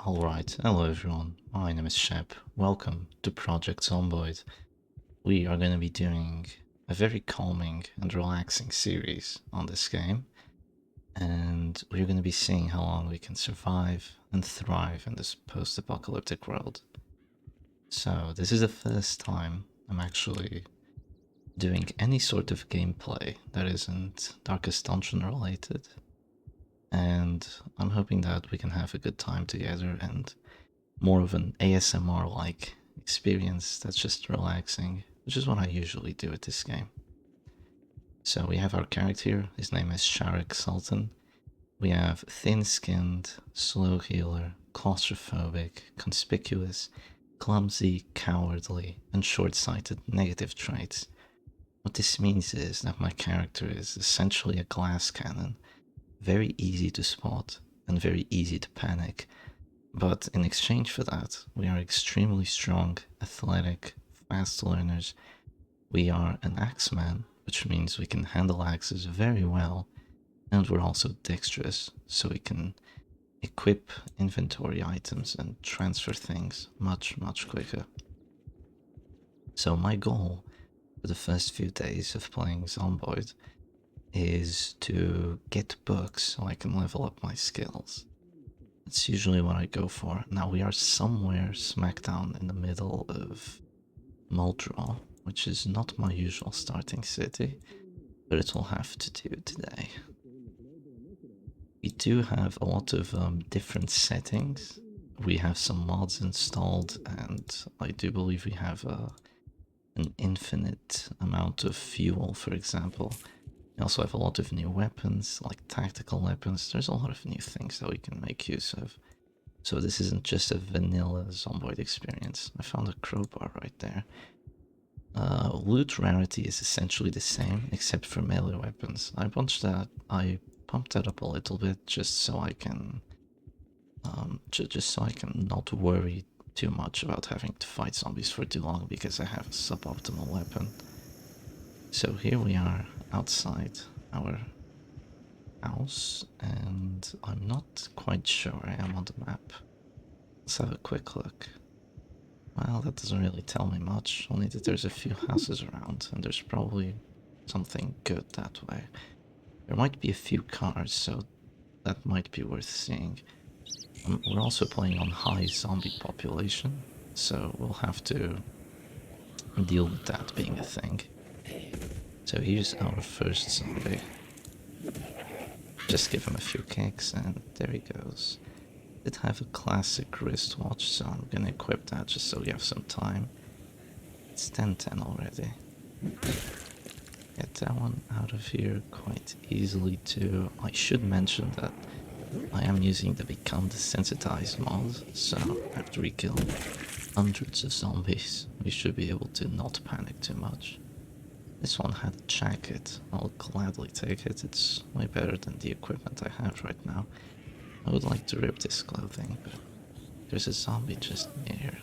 Alright, hello everyone, my name is Shep. Welcome to Project Zomboid. We are going to be doing a very calming and relaxing series on this game, and we're going to be seeing how long we can survive and thrive in this post-apocalyptic world. So this is the first time I'm actually doing any sort of gameplay that isn't Darkest Dungeon related, and I'm hoping that we can have a good time together and more of an ASMR-like experience that's just relaxing, which is what I usually do with this game. So we have our character here, his name is Sharik Sultan. We have thin-skinned, slow healer, claustrophobic, conspicuous, clumsy, cowardly, and short-sighted negative traits. What this means is that my character is essentially a glass cannon, very easy to spot and very easy to panic. But in exchange for that, we are extremely strong, athletic, fast learners. We are an axeman, which means we can handle axes very well, and we're also dexterous, so we can equip inventory items and transfer things much, much quicker. So my goal for the first few days of playing Zomboid is to get books so I can level up my skills. It's usually what I go for. Now we are somewhere smack down in the middle of Muldraugh, which is not my usual starting city, but it will have to do today. We do have a lot of different settings. We have some mods installed, and I do believe we have an infinite amount of fuel, for example. We also have a lot of new weapons, like tactical weapons. There's a lot of new things that we can make use of. So this isn't just a vanilla Zomboid experience. I found a crowbar right there. Loot rarity is essentially the same, except for melee weapons. I pumped that up a little bit just so I can, not worry too much about having to fight zombies for too long because I have a suboptimal weapon. So here we are outside our house, and I'm not quite sure where I am on the map. Let's have a quick look. Well, that doesn't really tell me much, only that there's a few houses around, and there's probably something good that way. There might be a few cars, so that might be worth seeing. We're also playing on high zombie population, so we'll have to deal with that being a thing. So here's our first zombie. Just give him a few kicks, and there he goes. Did have a classic wristwatch, so I'm gonna equip that just so we have some time. It's 10:10 already. Get that one out of here quite easily too. I should mention that I am using the Become Desensitized mod, so after we kill hundreds of zombies, we should be able to not panic too much. This one had a jacket. I'll gladly take it. It's way better than the equipment I have right now. I would like to rip this clothing, but there's a zombie just near.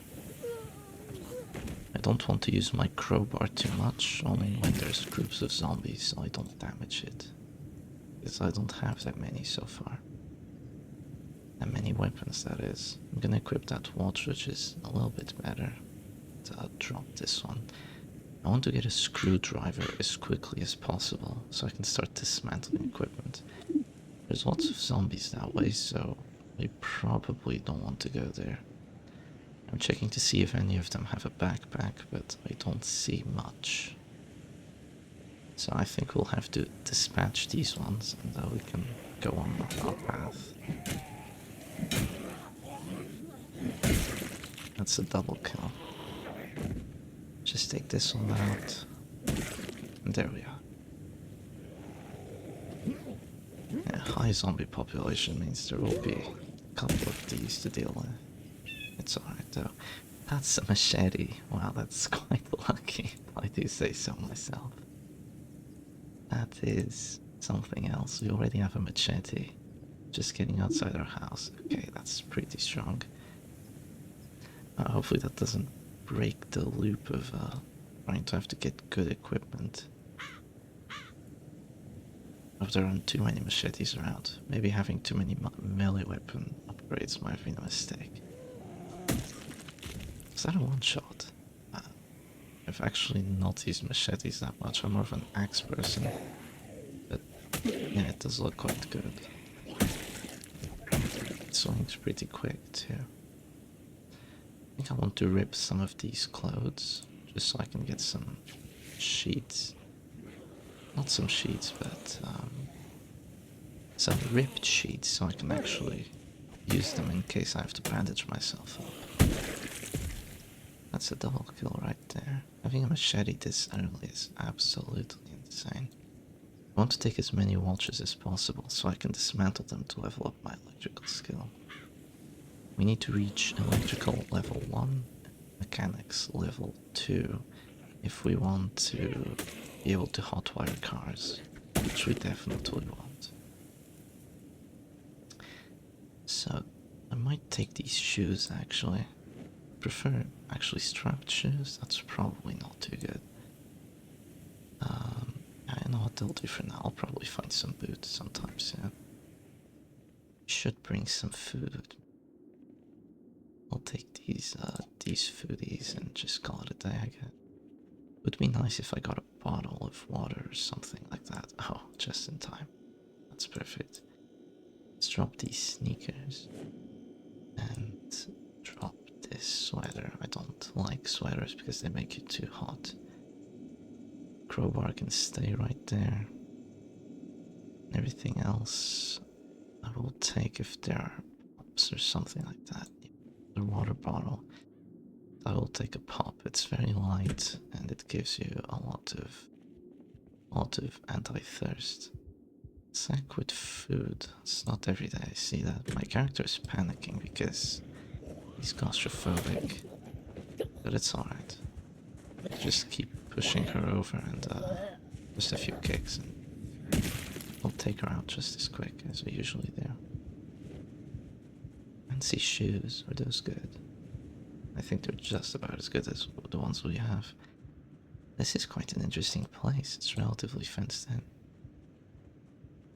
I don't want to use my crowbar too much, only when there's groups of zombies so I don't damage it. Because I don't have that many so far. That many weapons, that is. I'm gonna equip that watch, which is a little bit better. Drop this one. I want to get a screwdriver as quickly as possible so I can start dismantling equipment. There's lots of zombies that way, so we probably don't want to go there. I'm checking to see if any of them have a backpack, but I don't see much. So I think we'll have to dispatch these ones, and then we can go on our path. That's a double kill. Just take this one out. And there we are. Yeah, high zombie population means there will be a couple of these to deal with. It's alright though. That's a machete. Wow, that's quite lucky, if I do say so myself. That is something else. We already have a machete. Just getting outside our house. Okay, that's pretty strong. Hopefully that doesn't break the loop of trying to have to get good equipment. If there aren't too many machetes around, maybe having too many melee weapon upgrades might have been a mistake. Is that a one-shot? I've actually not used machetes that much. I'm more of an axe person. But yeah, it does look quite good. It swings pretty quick too. I think I want to rip some of these clothes just so I can get some sheets. Not some sheets, but some ripped sheets so I can actually use them in case I have to bandage myself up. That's a double kill right there. Having a machete this early is absolutely insane. I want to take as many watches as possible so I can dismantle them to level up my electrical skill. We need to reach electrical level 1, mechanics level 2 if we want to be able to hotwire cars, which we definitely want. So I might take these shoes actually. I prefer actually strapped shoes, that's probably not too good. I know what they'll do for now. I'll probably find some boots sometime soon. Should bring some food. I'll take these foodies and just call it a day, I guess. Would be nice if I got a bottle of water or something like that. Oh, just in time. That's perfect. Let's drop these sneakers. And drop this sweater. I don't like sweaters because they make you too hot. Crowbar can stay right there. Everything else I will take if there are pops or something like that. The water bottle. I will take a pop. It's very light and it gives you a lot of anti-thirst. Sack with food. It's not every day I see that. My character is panicking because he's claustrophobic. But it's alright. Just keep pushing her over and just a few kicks and we'll take her out just as quick as we usually do. Fancy shoes, are those good? I think they're just about as good as the ones we have. This is quite an interesting place. It's relatively fenced in.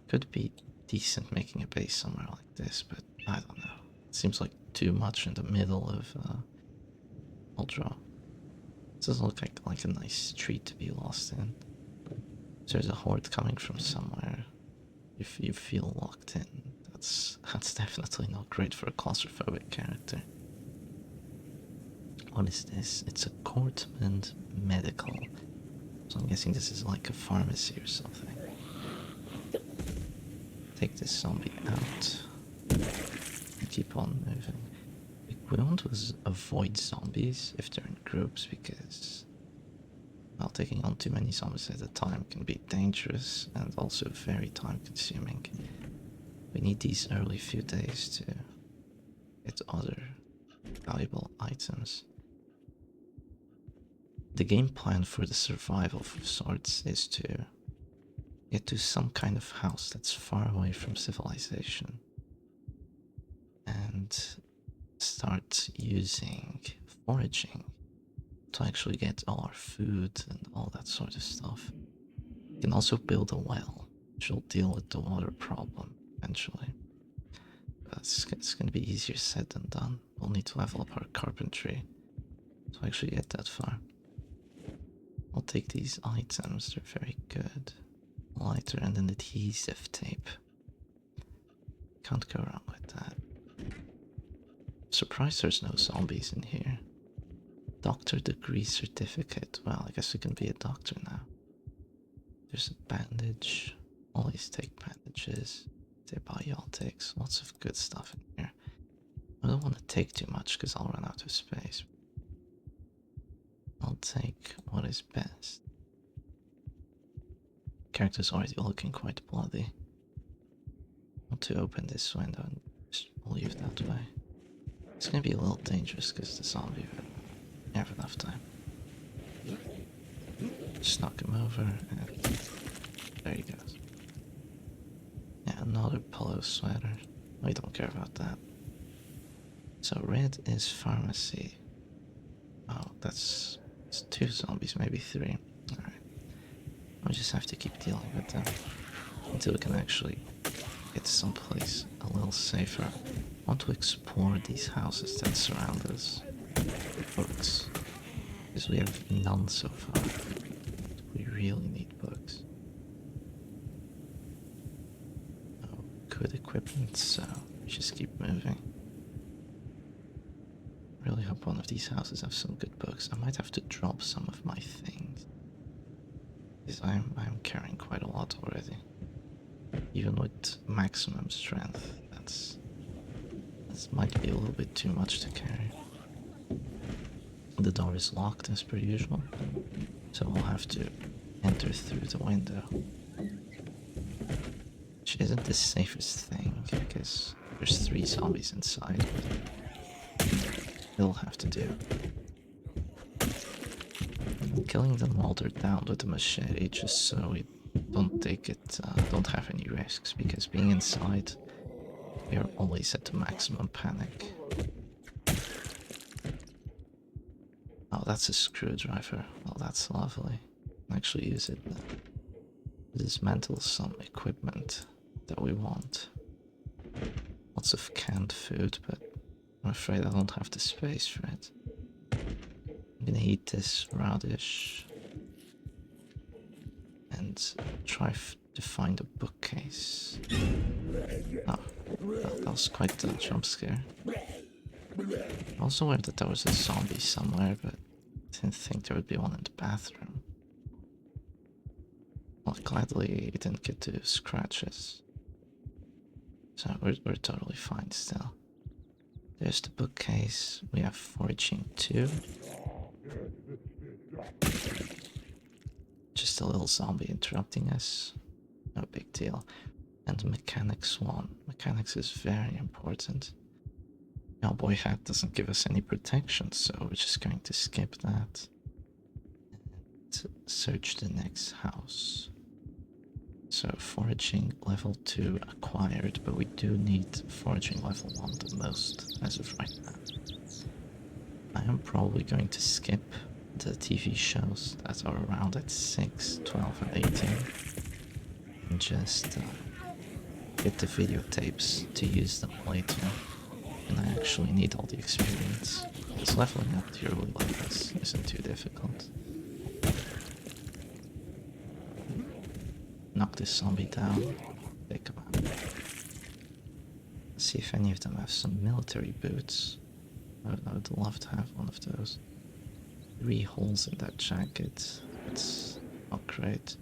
Could be decent making a base somewhere like this, but I don't know. It seems like too much in the middle of Muldraugh. It doesn't look like a nice street to be lost in. If there's a horde coming from somewhere, if you feel locked in, that's definitely not great for a claustrophobic character. What is this? It's a Courtman Medical. So I'm guessing this is like a pharmacy or something. Take this zombie out. And keep on moving. We want to avoid zombies if they're in groups because, well, taking on too many zombies at a time can be dangerous and also very time consuming. We need these early few days to get other valuable items. The game plan for the survival of sorts is to get to some kind of house that's far away from civilization and start using foraging to actually get all our food and all that sort of stuff. You can also build a well, which will deal with the water problem eventually. But it's going to be easier said than done. We'll need to level up our carpentry to actually get that far. I'll take these items, they're very good. Lighter and an adhesive tape. Can't go wrong with that. Surprised there's no zombies in here. Doctor degree certificate. Well, I guess we can be a doctor now. There's a bandage. Always take bandages. Antibiotics. Lots of good stuff in here. I don't want to take too much because I'll run out of space. I'll take what is best. Character's already looking quite bloody. I want to open this window and just leave that way. It's gonna be a little dangerous because the zombie will have enough time. Just knock him over and there he goes. Yeah, another polo sweater. We don't care about that. So red is pharmacy. Oh, that's two zombies, maybe three. Alright. We just have to keep dealing with them until we can actually get someplace a little safer. want to explore these houses that surround us with books, because we have none so far. We really need books. Oh, good equipment, so we just keep moving. Really hope one of these houses have some good books. I might have to drop some of my things, because I'm carrying quite a lot already. Even with maximum strength, that might be a little bit too much to carry. The door is locked as per usual, so I'll have to enter through the window. Which isn't the safest thing, because there's 3 zombies inside, but it'll have to do. I'm killing them while they're down with the machete, just so we don't have any risks, because being inside, we are always at the maximum panic. Oh, that's a screwdriver. Well, that's lovely. I'll actually use it to dismantle some equipment that we want. Lots of canned food, but I'm afraid I don't have the space for it. I'm gonna eat this radish and try to find a bookcase. Oh, that was quite a jump scare. I'm also aware that there was a zombie somewhere, but I didn't think there would be one in the bathroom. Well, gladly it didn't get to scratches. So we're totally fine still. There's the bookcase. We have foraging 2. Just a little zombie interrupting us. No big deal. And mechanics 1. Mechanics is very important. Cowboy hat doesn't give us any protection, so we're just going to skip that. And search the next house. So foraging level 2 acquired, but we do need foraging level 1 the most as of right now. I am probably going to skip the TV shows that are around at 6, 12 and 18 and just get the videotapes to use them later. And I actually need all the experience. Because leveling up the early levels isn't too difficult. Knock this zombie down. Take him out. See if any of them have some military boots. I would love to have one of those. 3 holes in that jacket. It's not great.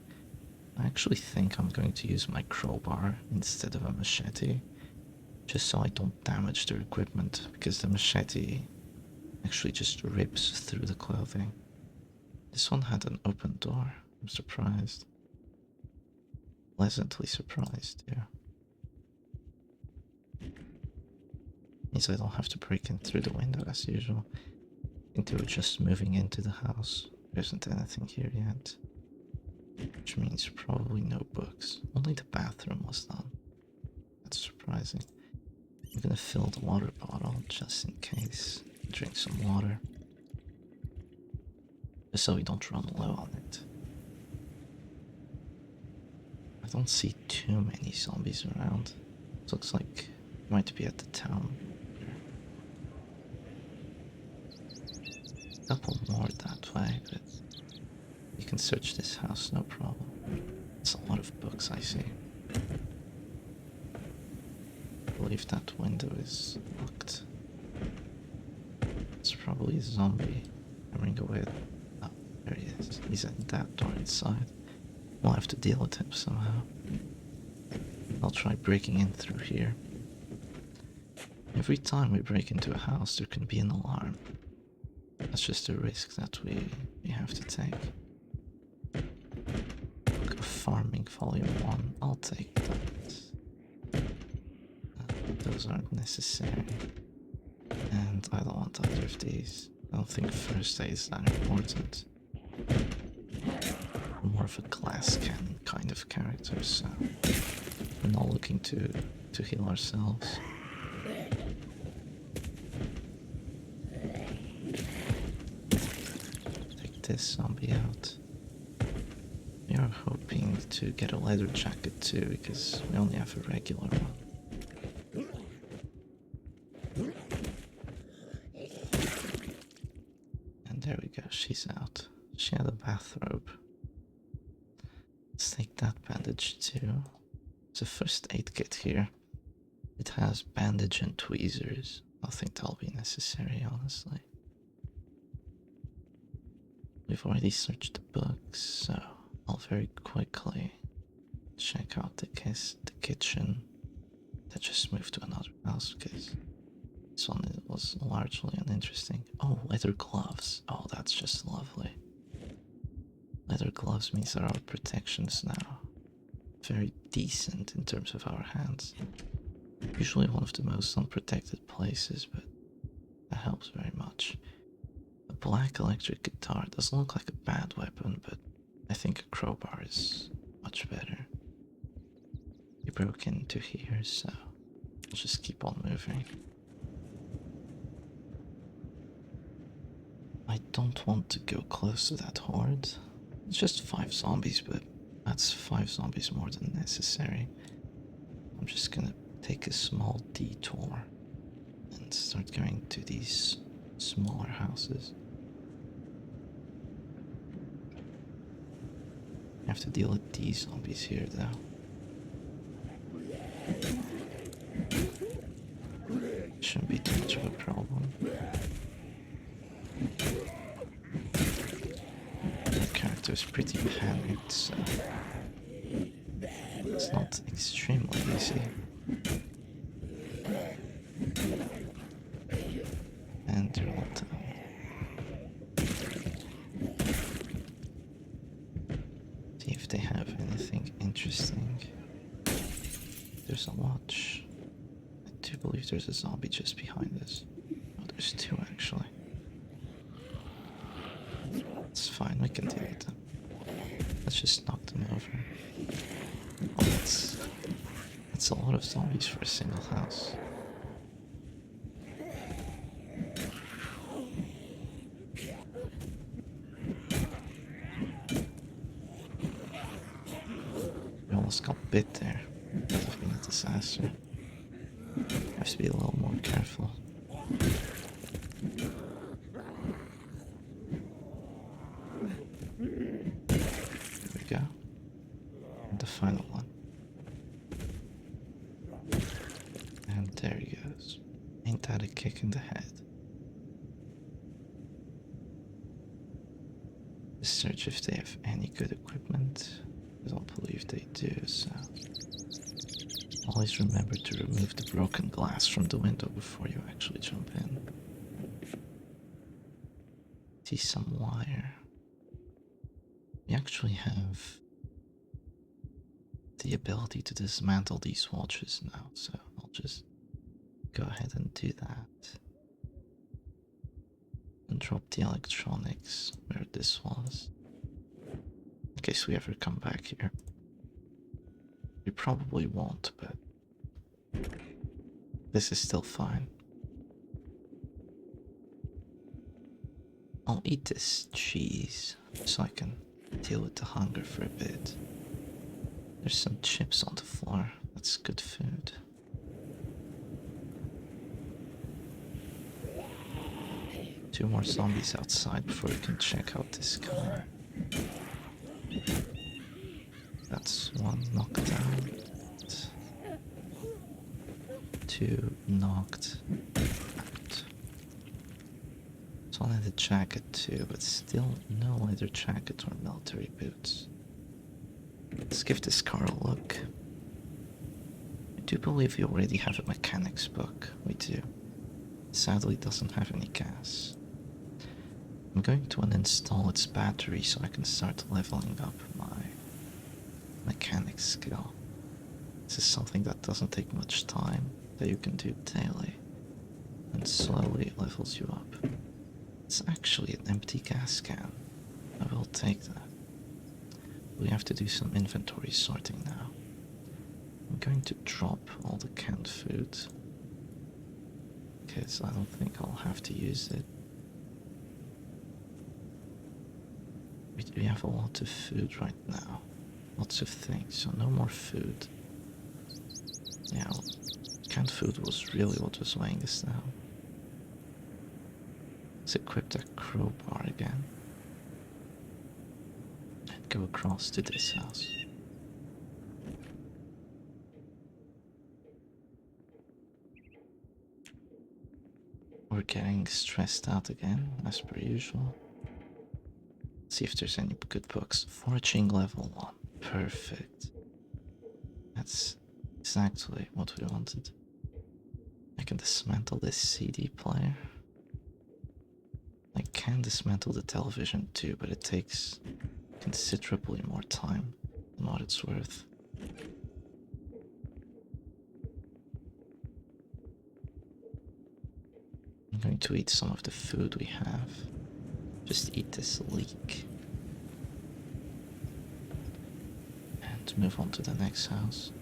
I actually think I'm going to use my crowbar instead of a machete. Just so I don't damage their equipment, because the machete actually just rips through the clothing. This one had an open door. I'm surprised. Pleasantly surprised, yeah. Means I don't have to break in through the window as usual. I think they were just moving into the house. There isn't anything here yet. Which means probably no books. Only the bathroom was done. That's surprising. I'm gonna fill the water bottle just in case. Drink some water. Just so we don't run low on it. I don't see too many zombies around. It looks like it might be at the town. A couple more that way, but you can search this house, no problem. It's a lot of books I see. I believe that window is locked. It's probably a zombie hammering away. Oh, there he is. He's at that door inside. We'll have to deal with him somehow. I'll try breaking in through here. Every time we break into a house, there can be an alarm. That's just a risk that we have to take. Book of Farming Volume 1, I'll take that. Those aren't necessary. And I don't want either of these. I don't think first aid is that important. I'm more of a glass cannon kind of character, so we're not looking to heal ourselves. Take this zombie out. We are hoping to get a leather jacket too, because we only have a regular one. There we go, she's out. She had a bathrobe. Let's take that bandage too. It's a first aid kit here. It has bandage and tweezers. I think that'll be necessary, honestly. We've already searched the books, so I'll very quickly check out the kitchen. That just moved to another house because this one was largely uninteresting. Oh, leather gloves. Oh, that's just lovely. Leather gloves means there are protections now. Very decent in terms of our hands. Usually one of the most unprotected places, but that helps very much. A black electric guitar doesn't look like a bad weapon, but I think a crowbar is much better. We broke into here, so we'll just keep on moving. I don't want to go close to that horde. It's just 5 zombies, but that's 5 zombies more than necessary. I'm just gonna take a small detour and start going to these smaller houses. I have to deal with these zombies here, though. Shouldn't be too much of a problem. The character is pretty panicked, so it's not extremely easy. And they're all down. See if they have anything interesting. There's a watch. I do believe there's a zombie just behind us. Oh, there's 2 actually. It's fine, we can deal with them. Let's just knock them over. Oh, that's a lot of zombies for a single house. We almost got bit there. That would have been a disaster. Have to be a little more careful. There we go. And the final one. And there he goes. Ain't that a kick in the head? Let's search if they have any good equipment. I don't believe they do, so always remember to remove the broken glass from the window before you actually jump in. See some wire. We actually have the ability to dismantle these watches now, so I'll just go ahead and do that. And drop the electronics where this was. In case we ever come back here. We probably won't, but this is still fine. I'll eat this cheese so I can deal with the hunger for a bit. There's some chips on the floor. That's good food. Two more zombies outside before we can check out this car. That's one knocked out. 2 knocked out. It's only the jacket too, but still no leather jacket or military boots. Let's give this car a look. I do believe we already have a mechanic's book. We do. Sadly, it doesn't have any gas. I'm going to uninstall its battery so I can start leveling up my mechanic skill. This is something that doesn't take much time, that you can do daily, and slowly it levels you up. It's actually an empty gas can. I will take that. We have to do some inventory sorting now. I'm going to drop all the canned food, because I don't think I'll have to use it. We have a lot of food right now. Lots of things, so no more food. Yeah, canned food was really what was weighing us down. Let's equip that crowbar again. And go across to this house. We're getting stressed out again, as per usual. Let's see if there's any good books. Foraging level 1. Perfect. That's exactly what we wanted. I can dismantle this CD player. I can dismantle the television too, but it takes considerably more time than what it's worth. I'm going to eat some of the food we have. Just eat this leek. And move on to the next house.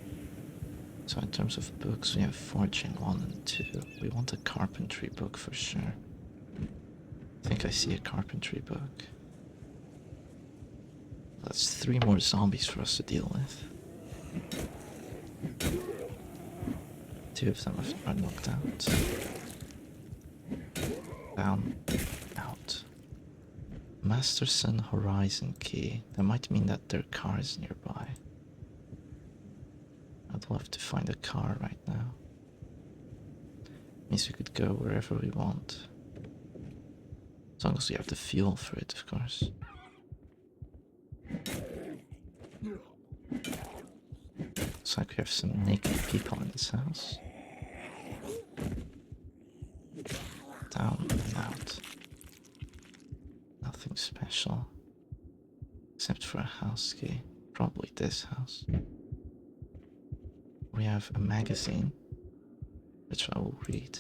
So in terms of books, we have Foraging 1 and 2. We want a carpentry book for sure. I think I see a carpentry book. That's 3 more zombies for us to deal with. 2 of them are knocked out. Down. Out. Masterson Horizon Key. That might mean that there are cars nearby. I'd love to find a car right now. Means we could go wherever we want. As long as we have the fuel for it, of course. Looks like we have some naked people in this house. Down and out. Nothing special. Except for a house key. Probably this house. We have a magazine, which I will read.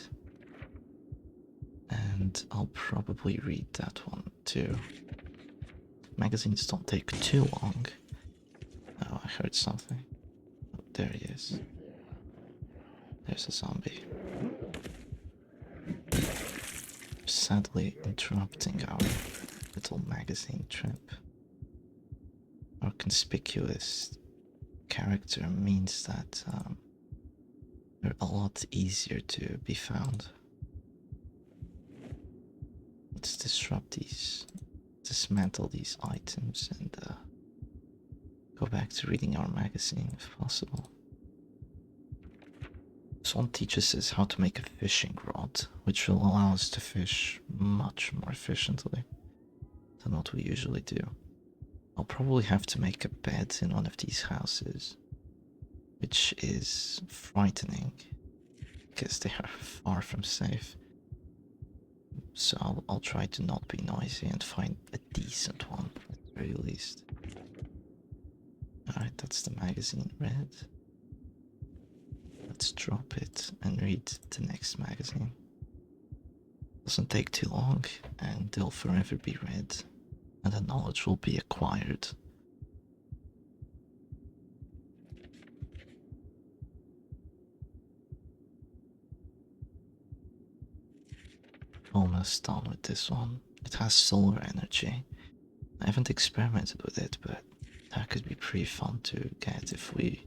And I'll probably read that one too. Magazines don't take too long. Oh, I heard something. Oh, there he is. There's a zombie. Sadly interrupting our little magazine trip. Our conspicuous character means that they're a lot easier to be found. Let's dismantle these items and go back to reading our magazine if possible. This one teaches us how to make a fishing rod, which will allow us to fish much more efficiently than what we usually do. I'll probably have to make a bed in one of these houses, which is frightening because they are far from safe. So I'll try to not be noisy and find a decent one at the very least. Alright, that's the magazine read. Let's drop it and read the next magazine. Doesn't take too long and they'll forever be read and the knowledge will be acquired. Almost done with this one. It has solar energy. I haven't experimented with it, but that could be pretty fun to get if we,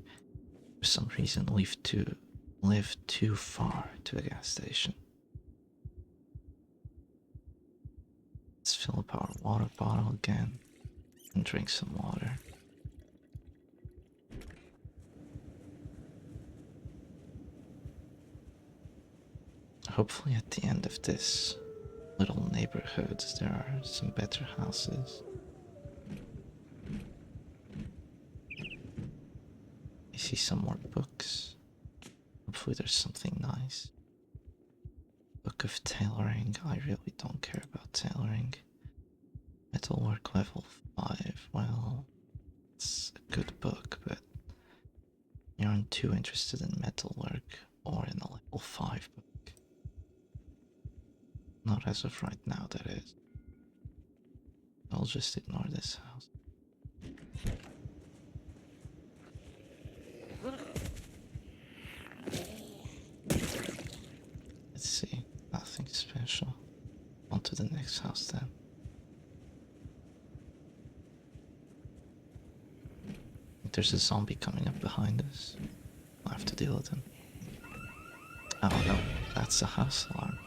for some reason, live too far to a gas station. Let's fill up our water bottle again and drink some water. Hopefully at the end of this little neighborhood there are some better houses. I see some more books. Hopefully there's something nice. Book of tailoring. I really don't care about tailoring. Metalwork level 5. Well, it's a good book, but you aren't too interested in metalwork or in a level 5 book. Not as of right now, that is. I'll just ignore this house. Let's see, nothing special. On to the next house then. There's a zombie coming up behind us. I'll have to deal with him. Oh no, that's a house alarm.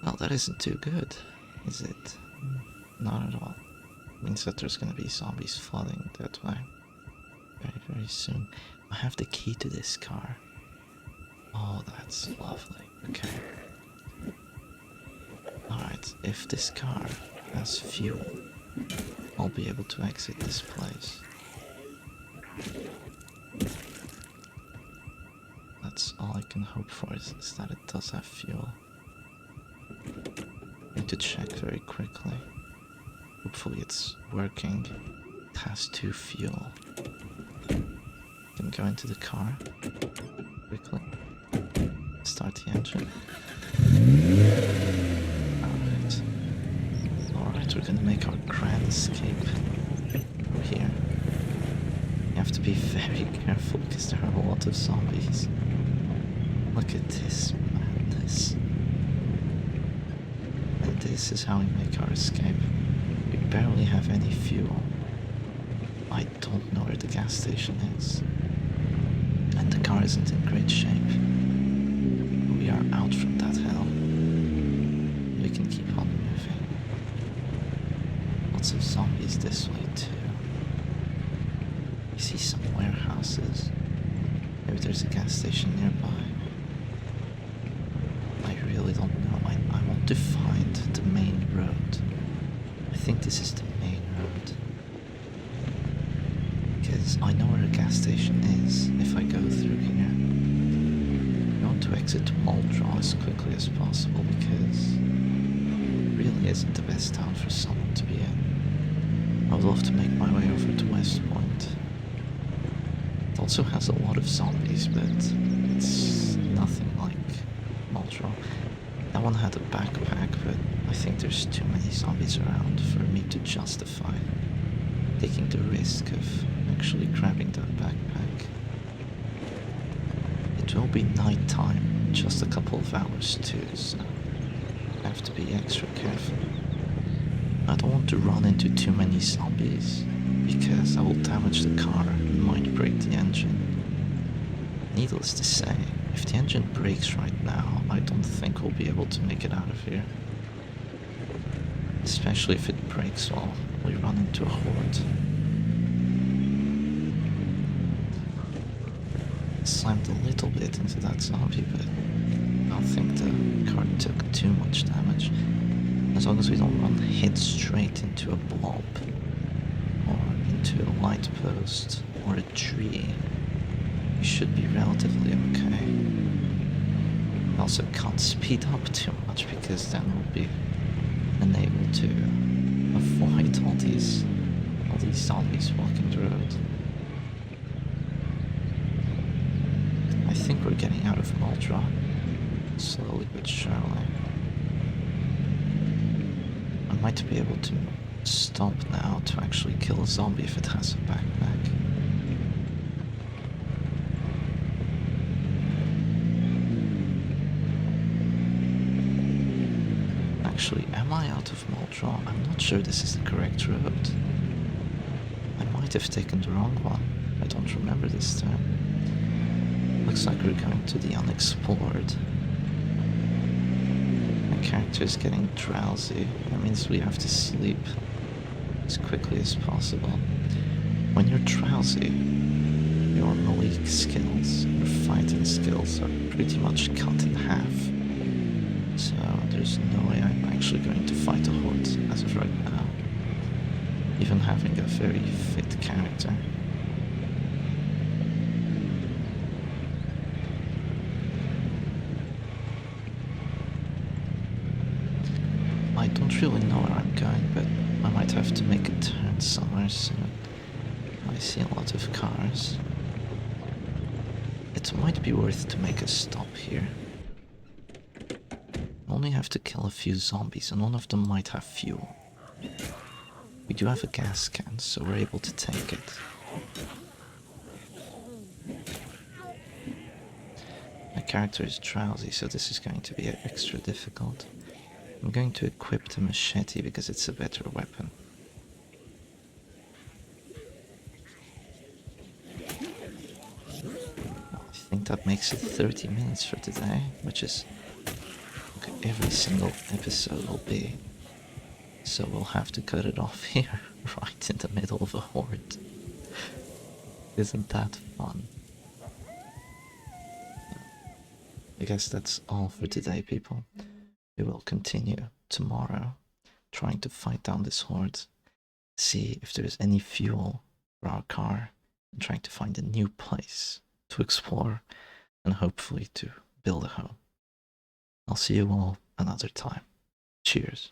Well, that isn't too good, is it? Not at all. Means that there's gonna be zombies flooding that way very, very soon. I have the key to this car. Oh, that's lovely. Okay. Alright, if this car has fuel, I'll be able to exit this place. That's all I can hope for is that it does have fuel. I need to check very quickly. Hopefully it's working. It has 2 fuel. Can go into the car quickly. Start the engine. Alright. Alright, we're gonna make our grand escape from here. You have to be very careful because there are a lot of zombies. Look at this madness. And this is how we make our escape. We barely have any fuel. I don't know where the gas station is. And the car isn't in great shape. We are out from that hell. We can keep on moving. Lots of zombies this way too. You see some warehouses. Maybe there's a gas station nearby. I really don't know. I want to find the main road. I think this is the main road. Because I know where a gas station is if I go through here. I want to exit Muldraugh as quickly as possible because it really isn't the best town for someone to be in. I would love to make my way over to West Point. It also has a lot of zombies, but it's nothing like Muldraugh. That one had a backpack, but I think there's too many zombies around for me to justify taking the risk of actually grabbing that backpack. It will be night time in just a couple of hours too, so I have to be extra careful. I don't want to run into too many zombies because I will damage the car and might break the engine. Needless to say, if the engine breaks right now, I don't think we'll be able to make it out of here. Especially if it breaks while we run into a horde. Slammed a little bit into that zombie, but I don't think the car took too much damage. As long as we don't run hit straight into a blob, or into a light post, or a tree, we should be relatively okay. We also can't speed up too much because then we'll be unable to avoid all these zombies walking the road. I think we're getting out of Muldraugh, slowly but surely. I might be able to stop now to actually kill a zombie if it has a backpack. Actually, am I out of Muldraugh? I'm not sure this is the correct road. I might have taken the wrong one. I don't remember this time. Looks like we're going to the unexplored. My character is getting drowsy. That means we have to sleep as quickly as possible. When you're drowsy, your melee skills, your fighting skills are pretty much cut in half. So there's no way I'm actually going to fight a horde as of right now. Even having a very fit character. I don't really know where I'm going, but I might have to make a turn somewhere soon. I see a lot of cars. It might be worth to make a stop here. I only have to kill a few zombies and one of them might have fuel. We do have a gas can, so we're able to take it. My character is drowsy, so this is going to be extra difficult. I'm going to equip the machete because it's a better weapon. I think that makes it 30 minutes for today, which is... Okay, every single episode will be. So we'll have to cut it off here, right in the middle of a horde. Isn't that fun? I guess that's all for today, people. We will continue tomorrow trying to fight down this horde, see if there's any fuel for our car, and trying to find a new place to explore and hopefully to build a home. I'll see you all another time. Cheers.